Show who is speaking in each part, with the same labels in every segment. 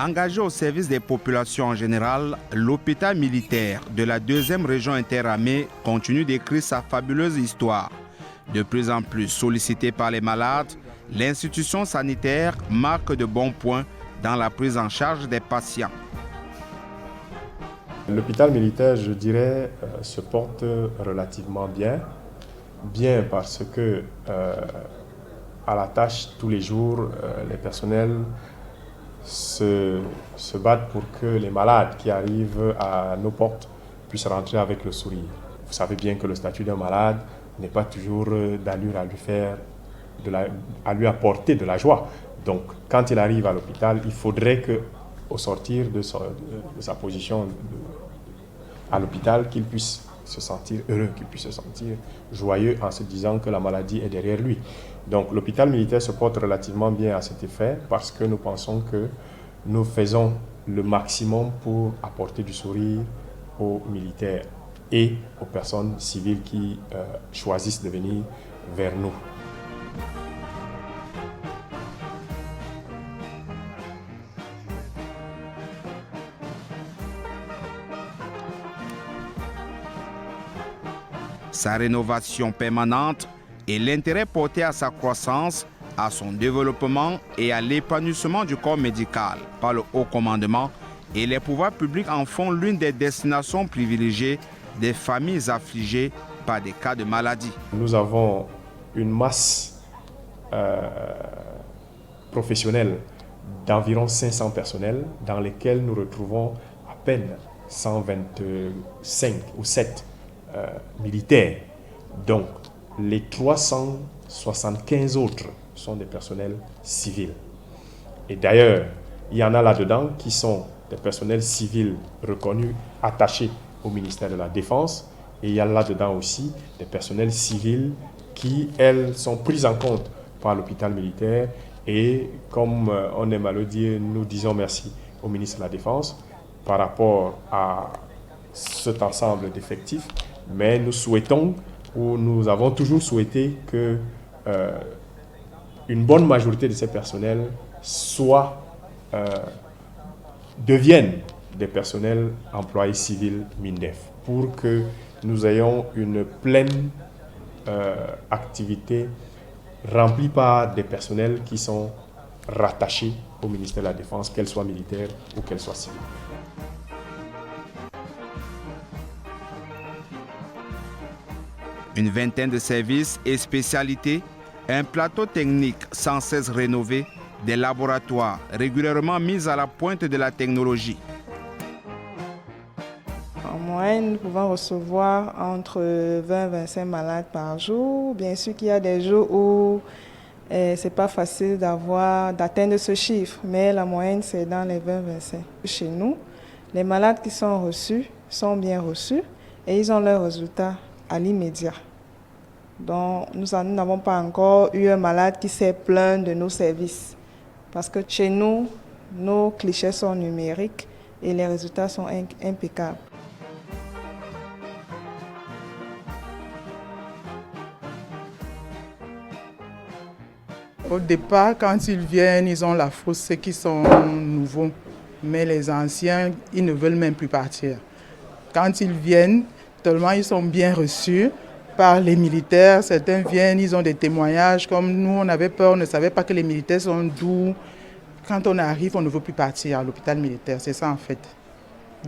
Speaker 1: Engagé au service des populations en général, l'hôpital militaire de la 2e région interarmée continue d'écrire sa fabuleuse histoire. De plus en plus sollicité par les malades, l'institution sanitaire marque de bons points dans la prise en charge des patients.
Speaker 2: L'hôpital militaire, je dirais, se porte relativement bien. Bien parce que à la tâche, tous les jours, les personnels se battent pour que les malades qui arrivent à nos portes puissent rentrer avec le sourire. Vous savez bien que le statut d'un malade n'est pas toujours d'allure à lui apporter de la joie. Donc, quand il arrive à l'hôpital, il faudrait qu'au sortir de sa position à l'hôpital, qu'il puisse se sentir heureux, qu'il puisse se sentir joyeux en se disant que la maladie est derrière lui. Donc l'hôpital militaire se porte relativement bien à cet effet parce que nous pensons que nous faisons le maximum pour apporter du sourire aux militaires et aux personnes civiles qui choisissent de venir vers nous.
Speaker 1: Sa rénovation permanente et l'intérêt porté à sa croissance, à son développement et à l'épanouissement du corps médical par le haut commandement et les pouvoirs publics en font l'une des destinations privilégiées des familles affligées par des cas de maladie.
Speaker 2: Nous avons une masse professionnelle d'environ 500 personnels dans lesquels nous retrouvons à peine 125 ou 7 militaires. Donc, les 375 autres sont des personnels civils. Et d'ailleurs, il y en a là-dedans qui sont des personnels civils reconnus, attachés au ministère de la Défense. Et il y a là-dedans aussi des personnels civils qui, elles, sont prises en compte par l'hôpital militaire. Et comme on aime à le dire, nous disons merci au ministre de la Défense par rapport à cet ensemble d'effectifs. Mais nous souhaitons, ou nous avons toujours souhaité que une bonne majorité de ces personnels deviennent des personnels employés civils MINDEF pour que nous ayons une pleine activité remplie par des personnels qui sont rattachés au ministère de la Défense, qu'elles soient militaires ou qu'elles soient civiles.
Speaker 1: Une vingtaine de services et spécialités, un plateau technique sans cesse rénové, des laboratoires régulièrement mis à la pointe de la technologie.
Speaker 3: En moyenne, nous pouvons recevoir entre 20 et 25 malades par jour. Bien sûr qu'il y a des jours où ce n'est pas facile d'atteindre ce chiffre, mais la moyenne, c'est dans les 20-25. Chez nous, les malades qui sont reçus sont bien reçus et ils ont leurs résultats à l'immédiat. Donc, nous n'avons pas encore eu un malade qui s'est plaint de nos services. Parce que chez nous, nos clichés sont numériques et les résultats sont impeccables.
Speaker 4: Au départ, quand ils viennent, ils ont la frousse, ceux qui sont nouveaux. Mais les anciens, ils ne veulent même plus partir. Quand ils viennent, tellement ils sont bien reçus par les militaires. Certains viennent, ils ont des témoignages. Comme nous, on avait peur, on ne savait pas que les militaires sont doux. Quand on arrive, on ne veut plus partir à l'hôpital militaire. C'est ça en fait.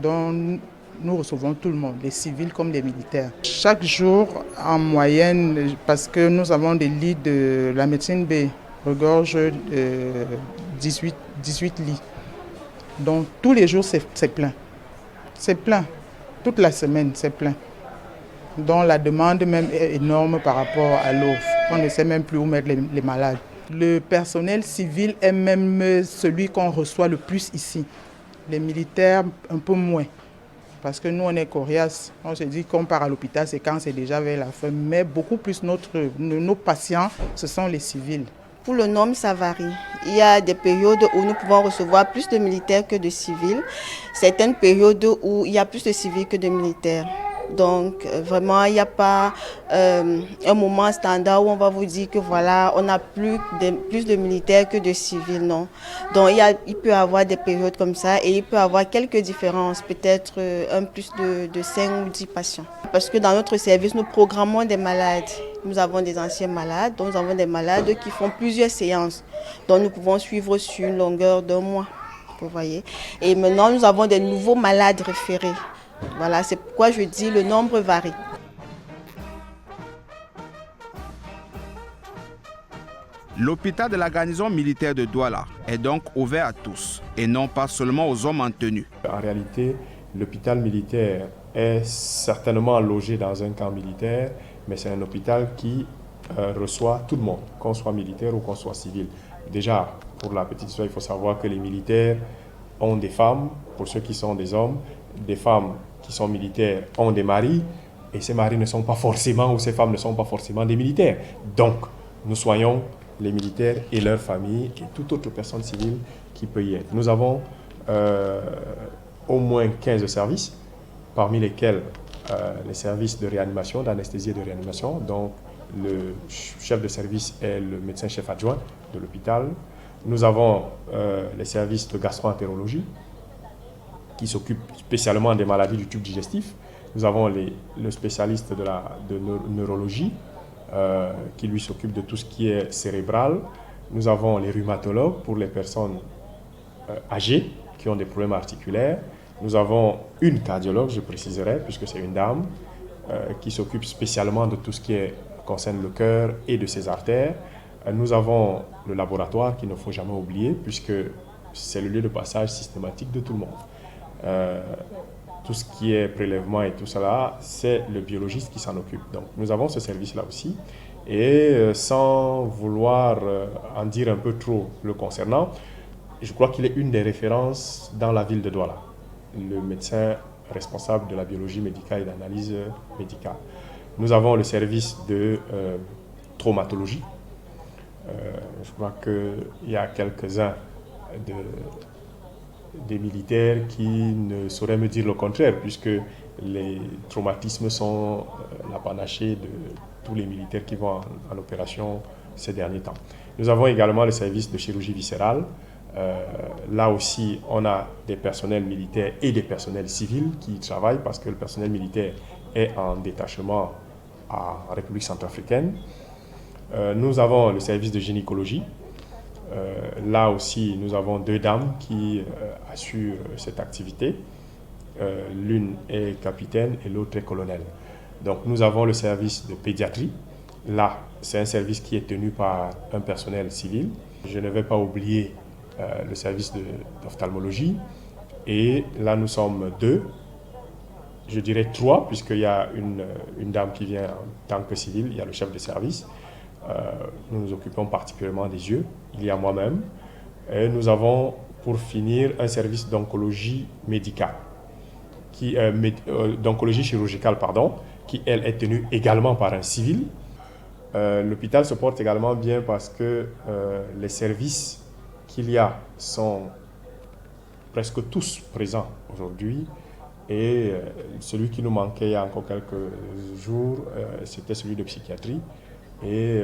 Speaker 4: Donc, nous recevons tout le monde, les civils comme les militaires. Chaque jour, en moyenne, parce que nous avons des lits de la médecine B, regorge 18 lits. Donc, tous les jours, c'est plein. C'est plein. Toute la semaine, c'est plein. Donc la demande même est énorme par rapport à l'offre. On ne sait même plus où mettre les malades. Le personnel civil est même celui qu'on reçoit le plus ici. Les militaires, un peu moins. Parce que nous, on est coriaces. On se dit qu'on part à l'hôpital, c'est quand c'est déjà vers la fin. Mais beaucoup plus nos patients, ce sont les civils.
Speaker 5: Pour le nombre, ça varie. Il y a des périodes où nous pouvons recevoir plus de militaires que de civils. Certaines périodes où il y a plus de civils que de militaires. Donc vraiment, il n'y a pas un moment standard où on va vous dire que voilà, on a plus de militaires que de civils, non. Donc il peut y avoir des périodes comme ça et il peut y avoir quelques différences, peut-être un plus de 5 ou 10 patients. Parce que dans notre service, nous programmons des malades. Nous avons des anciens malades, donc nous avons des malades qui font plusieurs séances. Donc nous pouvons suivre sur une longueur d'1 mois, vous voyez. Et maintenant, nous avons des nouveaux malades référés. Voilà, c'est pourquoi je dis le nombre varie.
Speaker 1: L'hôpital de la garnison militaire de Douala est donc ouvert à tous et non pas seulement aux hommes en tenue.
Speaker 2: En réalité, l'hôpital militaire est certainement logé dans un camp militaire, mais c'est un hôpital qui reçoit tout le monde, qu'on soit militaire ou qu'on soit civil. Déjà, pour la petite histoire, il faut savoir que les militaires ont des femmes, pour ceux qui sont des hommes, des femmes qui sont militaires ont des maris, et ces maris ne sont pas forcément, ou ces femmes ne sont pas forcément des militaires. Donc, nous soignons les militaires et leurs familles et toute autre personne civile qui peut y être. Nous avons au moins 15 services, parmi lesquels les services de réanimation, d'anesthésie et de réanimation. Donc, le chef de service est le médecin-chef adjoint de l'hôpital. Nous avons les services de gastro-entérologie qui s'occupent spécialement des maladies du tube digestif. Nous avons le spécialiste de neurologie qui lui s'occupe de tout ce qui est cérébral. Nous avons les rhumatologues pour les personnes âgées qui ont des problèmes articulaires. Nous avons une cardiologue, je préciserai, puisque c'est une dame, qui s'occupe spécialement de tout ce qui concerne le cœur et de ses artères. Nous avons le laboratoire qu'il ne faut jamais oublier, puisque c'est le lieu de passage systématique de tout le monde. Tout ce qui est prélèvement et tout cela, c'est le biologiste qui s'en occupe. Donc nous avons ce service-là aussi. Et sans vouloir en dire un peu trop le concernant, je crois qu'il est une des références dans la ville de Douala, le médecin responsable de la biologie médicale et d'analyse médicale. Nous avons le service de traumatologie. Je crois qu'il y a quelques-uns des militaires qui ne sauraient me dire le contraire, puisque les traumatismes sont la panachée de tous les militaires qui vont en opération ces derniers temps. Nous avons également le service de chirurgie viscérale. Là aussi, on a des personnels militaires et des personnels civils qui y travaillent, parce que le personnel militaire est en détachement en République centrafricaine. Nous avons le service de gynécologie. Là aussi, nous avons 2 dames qui assurent cette activité. L'une est capitaine et l'autre est colonel. Donc, nous avons le service de pédiatrie. Là, c'est un service qui est tenu par un personnel civil. Je ne vais pas oublier le service d'ophtalmologie. Et là, nous sommes 2. Je dirais 3, puisqu'il y a une dame qui vient en tant que civile. Il y a le chef de service. Nous nous occupons particulièrement des yeux. Il y a moi-même. Et nous avons, pour finir, un service d'oncologie médicale, d'oncologie chirurgicale, qui, elle, est tenue également par un civil. L'hôpital se porte également bien parce que les services qu'il y a sont presque tous présents aujourd'hui. Et celui qui nous manquait il y a encore quelques jours, c'était celui de psychiatrie. Et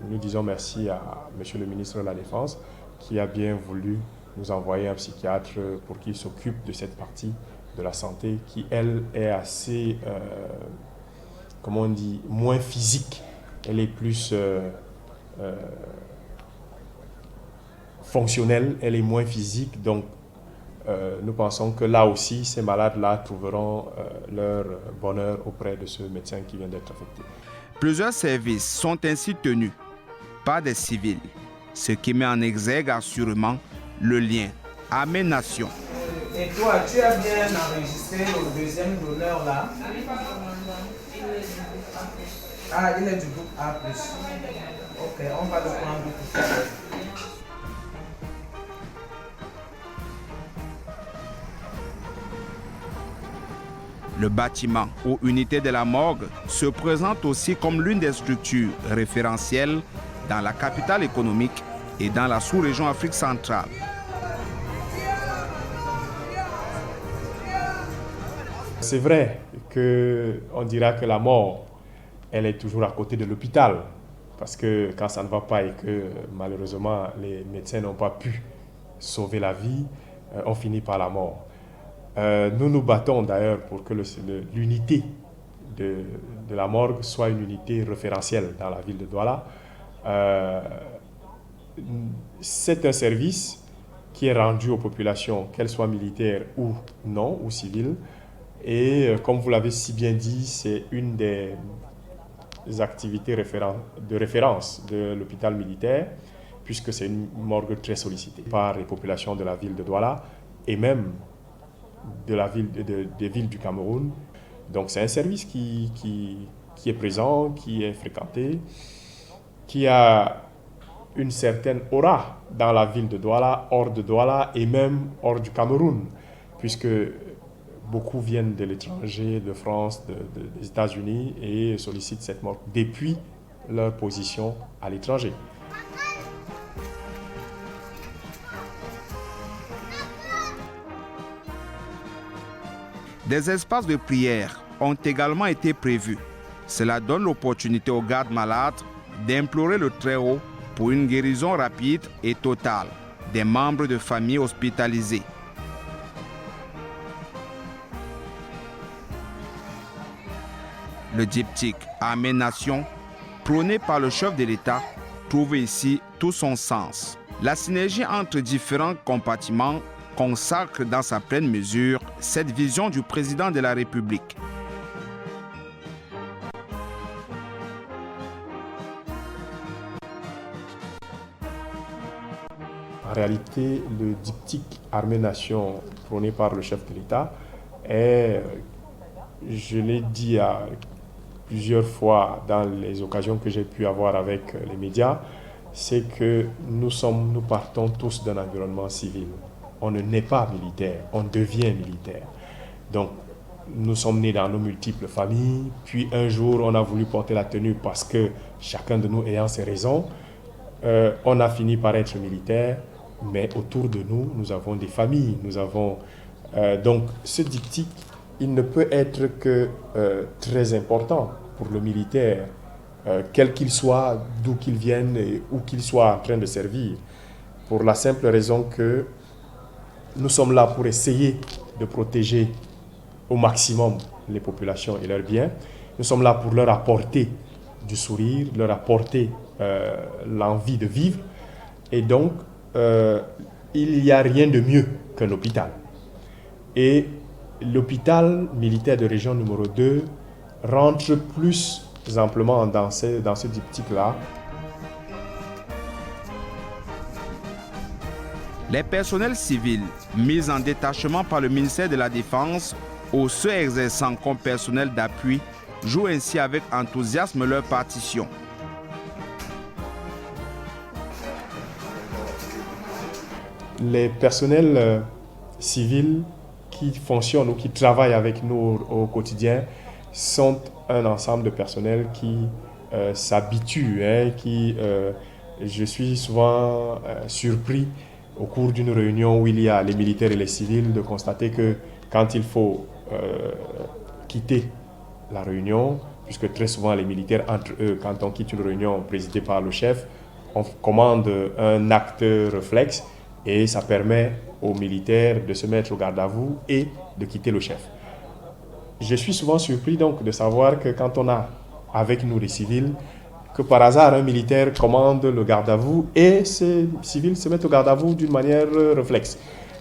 Speaker 2: nous disons merci à Monsieur le ministre de la Défense qui a bien voulu nous envoyer un psychiatre pour qu'il s'occupe de cette partie de la santé qui, elle, est assez, comment on dit, moins physique. Elle est plus fonctionnelle, elle est moins physique. Donc, nous pensons que là aussi, ces malades-là trouveront leur bonheur auprès de ce médecin qui vient d'être affecté.
Speaker 1: Plusieurs services sont ainsi tenus par des civils, ce qui met en exergue assurément le lien Armée-Nation.
Speaker 6: Et toi, tu as bien enregistré le deuxième donneur là? Ah, il est du groupe A+. Ok, on va le prendre tout à l'heure.
Speaker 1: Le bâtiment ou unité de la morgue se présente aussi comme l'une des structures référentielles dans la capitale économique et dans la sous-région Afrique centrale.
Speaker 2: C'est vrai qu'on dira que la mort, elle est toujours à côté de l'hôpital. Parce que quand ça ne va pas et que malheureusement les médecins n'ont pas pu sauver la vie, on finit par la mort. Nous nous battons d'ailleurs pour que l'unité de la morgue soit une unité référentielle dans la ville de Douala. C'est un service qui est rendu aux populations, qu'elles soient militaires ou non, ou civiles. Et comme vous l'avez si bien dit, c'est une des activités de référence de l'hôpital militaire, puisque c'est une morgue très sollicitée par les populations de la ville de Douala et même des villes du Cameroun. Donc c'est un service qui est présent, qui est fréquenté, qui a une certaine aura dans la ville de Douala, hors de Douala et même hors du Cameroun, puisque beaucoup viennent de l'étranger, de France, des États-Unis et sollicitent cette morgue depuis leur position à l'étranger.
Speaker 1: Des espaces de prière ont également été prévus. Cela donne l'opportunité aux gardes malades d'implorer le Très-Haut pour une guérison rapide et totale des membres de famille hospitalisés. Le diptyque Armée-Nation, prôné par le chef de l'État, trouve ici tout son sens. La synergie entre différents compartiments consacre dans sa pleine mesure cette vision du président de la République.
Speaker 2: En réalité, le diptyque Armée-Nation prôné par le chef de l'État est, je l'ai dit plusieurs fois dans les occasions que j'ai pu avoir avec les médias, c'est que nous partons tous d'un environnement civil. On ne naît pas militaire, on devient militaire. Donc, nous sommes nés dans nos multiples familles, puis un jour, on a voulu porter la tenue parce que chacun de nous ayant ses raisons, on a fini par être militaire, mais autour de nous, nous avons des familles, nous avons... donc, ce diptyque, il ne peut être que très important pour le militaire, quel qu'il soit, d'où qu'il vienne et où qu'il soit en train de servir, pour la simple raison que nous sommes là pour essayer de protéger au maximum les populations et leurs biens. Nous sommes là pour leur apporter du sourire, leur apporter l'envie de vivre. Et donc, il n'y a rien de mieux qu'un hôpital. Et l'hôpital militaire de région numéro 2 rentre plus amplement dans ce diptyque-là.
Speaker 1: Les personnels civils mis en détachement par le ministère de la Défense ou ceux exerçant comme personnel d'appui jouent ainsi avec enthousiasme leur partition.
Speaker 2: Les personnels civils qui fonctionnent ou qui travaillent avec nous au quotidien sont un ensemble de personnels qui s'habituent, je suis souvent surpris au cours d'une réunion où il y a les militaires et les civils de constater que quand il faut quitter la réunion, puisque très souvent les militaires entre eux, quand on quitte une réunion présidée par le chef, on commande un acte réflexe et ça permet aux militaires de se mettre au garde à vous et de quitter le chef. Je suis souvent surpris donc de savoir que quand on a avec nous les civils, que par hasard un militaire commande le garde à vous et ces civils se mettent au garde à vous d'une manière réflexe.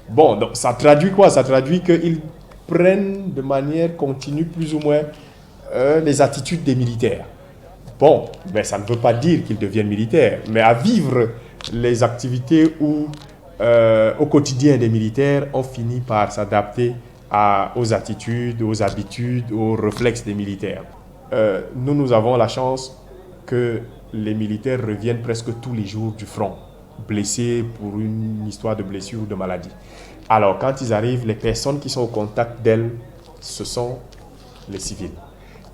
Speaker 2: Bon, donc ça traduit quoi? Ça traduit qu'ils prennent de manière continue plus ou moins les attitudes des militaires. Bon, mais ça ne veut pas dire qu'ils deviennent militaires, mais à vivre les activités où au quotidien des militaires, on finit par s'adapter aux attitudes, aux habitudes, aux réflexes des militaires. Nous avons la chance que les militaires reviennent presque tous les jours du front, blessés pour une histoire de blessure ou de maladie. Alors, quand ils arrivent, les personnes qui sont au contact d'elles, ce sont les civils.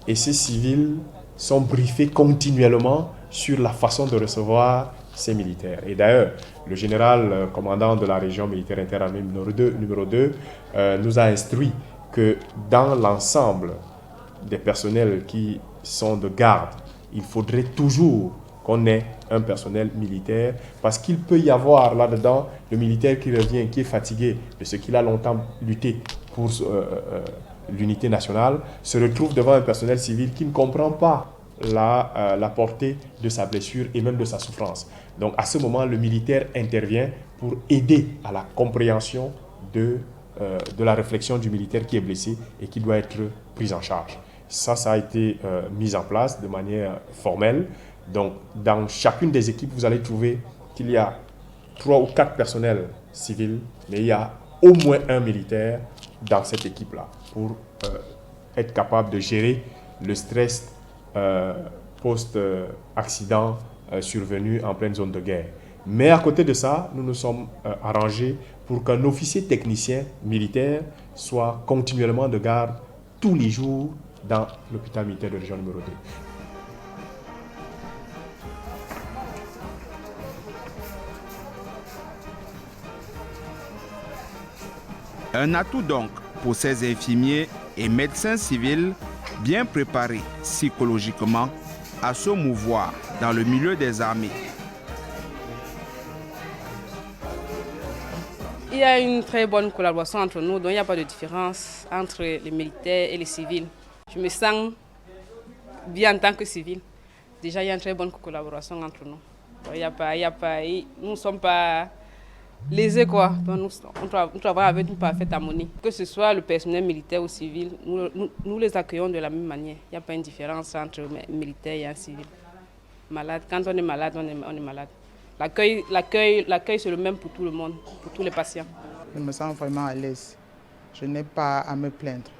Speaker 2: Et ces civils sont briefés continuellement sur la façon de recevoir ces militaires. Et d'ailleurs, le général commandant de la région militaire interarmée numéro 2 nous a instruit que dans l'ensemble des personnels qui sont de garde, il faudrait toujours qu'on ait un personnel militaire, parce qu'il peut y avoir là-dedans le militaire qui revient, qui est fatigué de ce qu'il a longtemps lutté pour l'unité nationale, se retrouve devant un personnel civil qui ne comprend pas la portée de sa blessure et même de sa souffrance. Donc à ce moment, le militaire intervient pour aider à la compréhension de la réflexion du militaire qui est blessé et qui doit être pris en charge. Ça a été mis en place de manière formelle. Donc, dans chacune des équipes, vous allez trouver qu'il y a 3 ou 4 personnels civils, mais il y a au moins un militaire dans cette équipe-là pour être capable de gérer le stress post-accident survenu en pleine zone de guerre. Mais à côté de ça, nous nous sommes arrangés pour qu'un officier technicien militaire soit continuellement de garde tous les jours dans l'hôpital militaire de région numéro 2.
Speaker 1: Un atout donc pour ces infirmiers et médecins civils bien préparés psychologiquement à se mouvoir dans le milieu des armées.
Speaker 7: Il y a une très bonne collaboration entre nous, donc il n'y a pas de différence entre les militaires et les civils. Je me sens bien en tant que civil. Déjà, il y a une très bonne collaboration entre nous. Nous ne sommes pas lésés, quoi. Donc, on travaille avec une parfaite harmonie. Que ce soit le personnel militaire ou civil, nous les accueillons de la même manière. Il n'y a pas une différence entre un militaire et un civil. Malade, quand on est malade, on est malade. L'accueil, c'est le même pour tout le monde, pour tous les patients.
Speaker 4: Je me sens vraiment à l'aise. Je n'ai pas à me plaindre.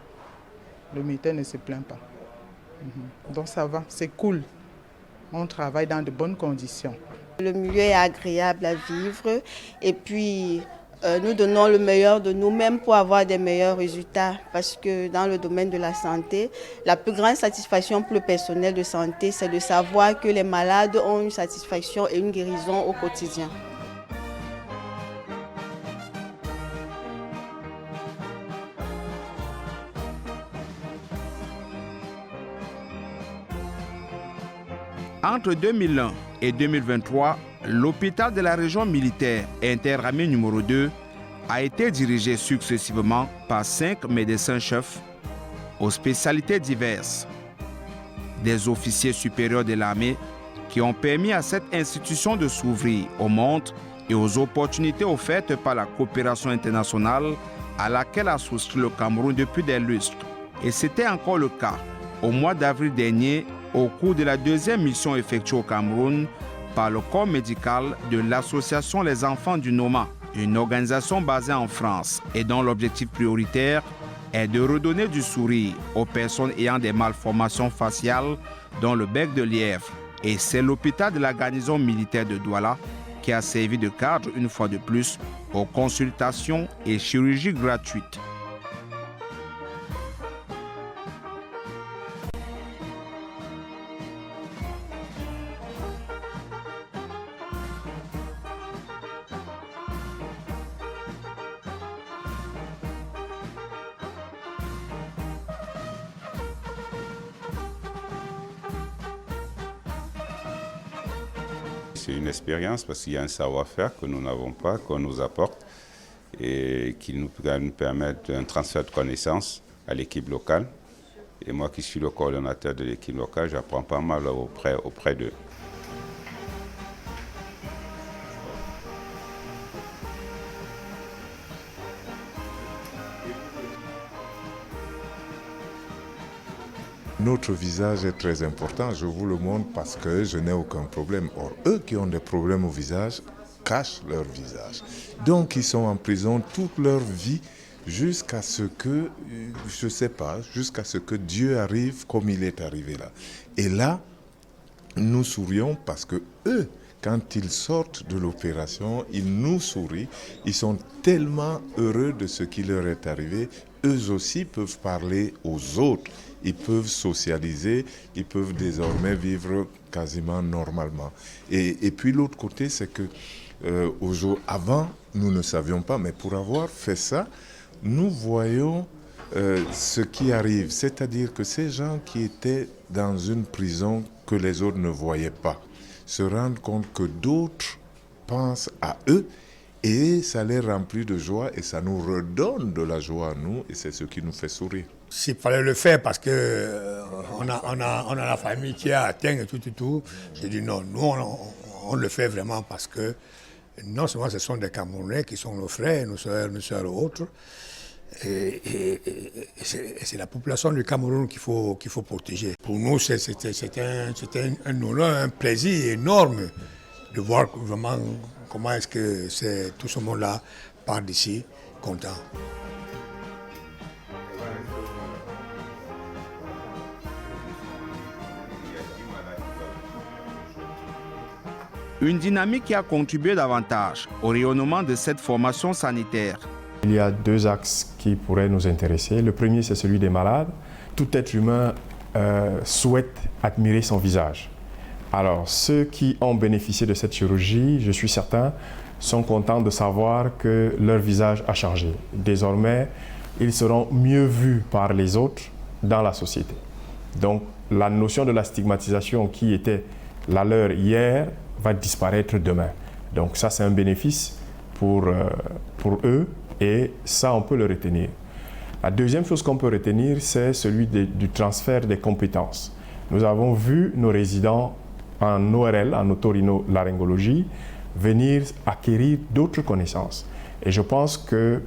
Speaker 4: Le militaire ne se plaint pas. Donc ça va, c'est cool. On travaille dans de bonnes conditions.
Speaker 5: Le milieu est agréable à vivre et puis nous donnons le meilleur de nous-mêmes pour avoir des meilleurs résultats parce que dans le domaine de la santé, la plus grande satisfaction pour le personnel de santé, c'est de savoir que les malades ont une satisfaction et une guérison au quotidien.
Speaker 1: Entre 2001 et 2023, l'hôpital de la région militaire interarmée numéro 2 a été dirigé successivement par 5 médecins-chefs aux spécialités diverses. Des officiers supérieurs de l'armée qui ont permis à cette institution de s'ouvrir au monde et aux opportunités offertes par la coopération internationale à laquelle a souscrit le Cameroun depuis des lustres. Et c'était encore le cas au mois d'avril dernier au cours de la 2e mission effectuée au Cameroun par le corps médical de l'association Les Enfants du Noma, une organisation basée en France et dont l'objectif prioritaire est de redonner du sourire aux personnes ayant des malformations faciales dont le bec de lièvre. Et c'est l'hôpital de la garnison militaire de Douala qui a servi de cadre une fois de plus aux consultations et chirurgies gratuites.
Speaker 8: C'est une expérience parce qu'il y a un savoir-faire que nous n'avons pas, qu'on nous apporte et qui nous permet un transfert de connaissances à l'équipe locale. Et moi qui suis le coordonnateur de l'équipe locale, j'apprends pas mal auprès d'eux.
Speaker 9: Notre visage est très important, je vous le montre parce que je n'ai aucun problème. Or, eux qui ont des problèmes au visage cachent leur visage. Donc, ils sont en prison toute leur vie jusqu'à ce que, je ne sais pas, jusqu'à ce que Dieu arrive comme il est arrivé là. Et là, nous sourions parce que eux, quand ils sortent de l'opération, ils nous sourient. Ils sont tellement heureux de ce qui leur est arrivé. Eux aussi peuvent parler aux autres. Ils peuvent socialiser, ils peuvent désormais vivre quasiment normalement. Et puis l'autre côté, c'est que avant, nous ne savions pas, mais pour avoir fait ça, nous voyons ce qui arrive. C'est-à-dire que ces gens qui étaient dans une prison que les autres ne voyaient pas se rendent compte que d'autres pensent à eux et ça les remplit de joie et ça nous redonne de la joie à nous et c'est ce qui nous fait sourire.
Speaker 10: S'il fallait le faire parce que on a la famille qui a atteint et tout, j'ai dit non, nous on le fait vraiment parce que non seulement ce sont des Camerounais qui sont nos frères, nos soeurs autres, et c'est la population du Cameroun qu'il faut protéger. Pour nous, c'était un honneur, un plaisir énorme de voir vraiment comment est-ce que tout ce monde-là part d'ici content.
Speaker 1: Une dynamique qui a contribué davantage au rayonnement de cette formation sanitaire.
Speaker 2: Il y a deux axes qui pourraient nous intéresser. Le premier, c'est celui des malades. Tout être humain souhaite admirer son visage. Alors, ceux qui ont bénéficié de cette chirurgie, je suis certain, sont contents de savoir que leur visage a changé. Désormais, ils seront mieux vus par les autres dans la société. Donc, la notion de la stigmatisation qui était la leur hier va disparaître demain. Donc ça, c'est un bénéfice pour eux et ça, on peut le retenir. La deuxième chose qu'on peut retenir, c'est celui du transfert des compétences. Nous avons vu nos résidents en ORL, en otorhinolaryngologie, venir acquérir d'autres connaissances. Et je pense que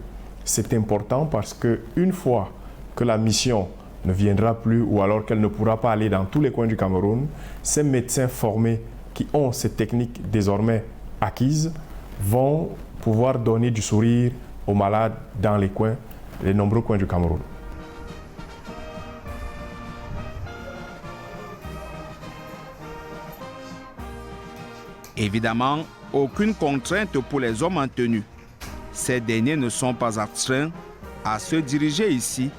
Speaker 2: c'est important parce qu'une fois que la mission ne viendra plus ou alors qu'elle ne pourra pas aller dans tous les coins du Cameroun, ces médecins formés qui ont ces techniques désormais acquises vont pouvoir donner du sourire aux malades dans les nombreux coins du Cameroun.
Speaker 1: Évidemment, aucune contrainte pour les hommes en tenue. Ces derniers ne sont pas astreints à se diriger ici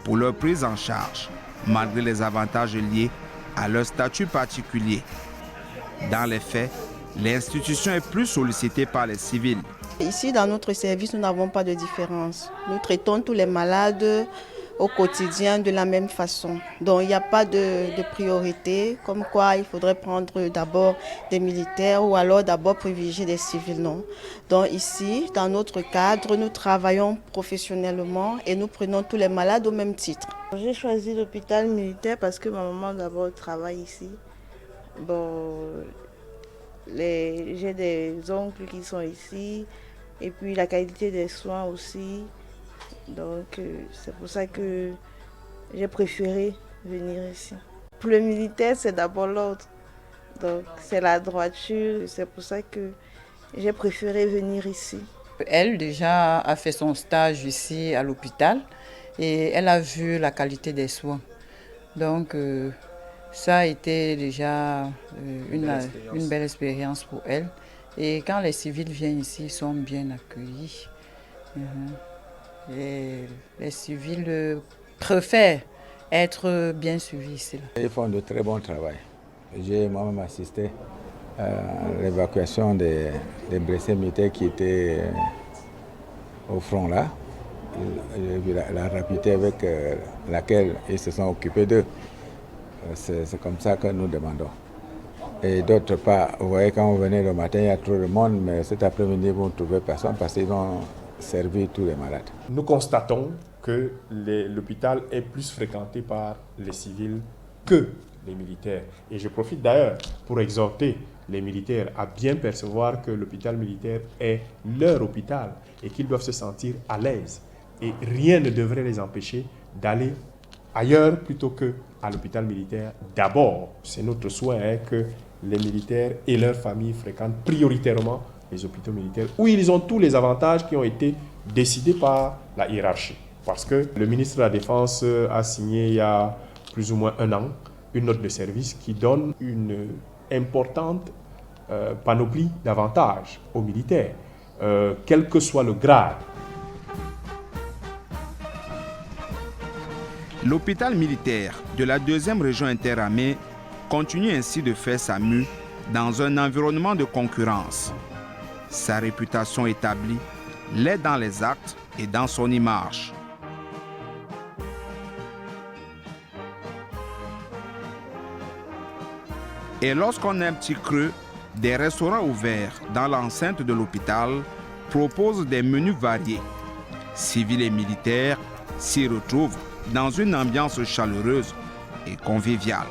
Speaker 1: pour leur prise en charge, malgré les avantages liés à leur statut particulier. Dans les faits, l'institution est plus sollicitée par les civils.
Speaker 5: Ici, dans notre service, nous n'avons pas de différence. Nous traitons tous les malades au quotidien de la même façon. Donc, il n'y a pas de priorité, comme quoi il faudrait prendre d'abord des militaires ou alors d'abord privilégier des civils, non. Donc ici, dans notre cadre, nous travaillons professionnellement et nous prenons tous les malades au même titre.
Speaker 11: J'ai choisi l'hôpital militaire parce que ma maman d'abord travaille ici. Bon, j'ai des oncles qui sont ici et puis la qualité des soins aussi. Donc c'est pour ça que j'ai préféré venir ici. Pour le militaire, c'est d'abord l'ordre. Donc c'est la droiture, c'est pour ça que j'ai préféré venir ici.
Speaker 4: Elle déjà a fait son stage ici à l'hôpital et elle a vu la qualité des soins. Donc ça a été déjà une belle expérience pour elle. Et quand les civils viennent ici, ils sont bien accueillis. Et les civils préfèrent être bien suivis ici.
Speaker 12: Ils font de très bon travail. J'ai moi-même assisté à l'évacuation des blessés militaires qui étaient au front là. J'ai vu la rapidité avec laquelle ils se sont occupés d'eux. C'est comme ça que nous demandons. Et d'autre part, vous voyez, quand vous venez le matin, il y a trop de monde, mais cet après-midi, vous ne trouvez personne parce qu'ils ont servi tous les malades.
Speaker 2: Nous constatons que l'hôpital est plus fréquenté par les civils que les militaires. Et je profite d'ailleurs pour exhorter les militaires à bien percevoir que l'hôpital militaire est leur hôpital et qu'ils doivent se sentir à l'aise. Et rien ne devrait les empêcher d'aller ailleurs plutôt qu'à l'hôpital militaire. D'abord, c'est notre souhait que les militaires et leurs familles fréquentent prioritairement les hôpitaux militaires où ils ont tous les avantages qui ont été décidés par la hiérarchie. Parce que le ministre de la Défense a signé il y a plus ou moins un an une note de service qui donne une importante panoplie d'avantages aux militaires, quel que soit le grade.
Speaker 1: L'hôpital militaire de la 2e région interarmée continue ainsi de faire sa mue dans un environnement de concurrence. Sa réputation établie l'est dans les actes et dans son image. Et lorsqu'on a un petit creux, des restaurants ouverts dans l'enceinte de l'hôpital proposent des menus variés. Civils et militaires s'y retrouvent dans une ambiance chaleureuse et conviviale.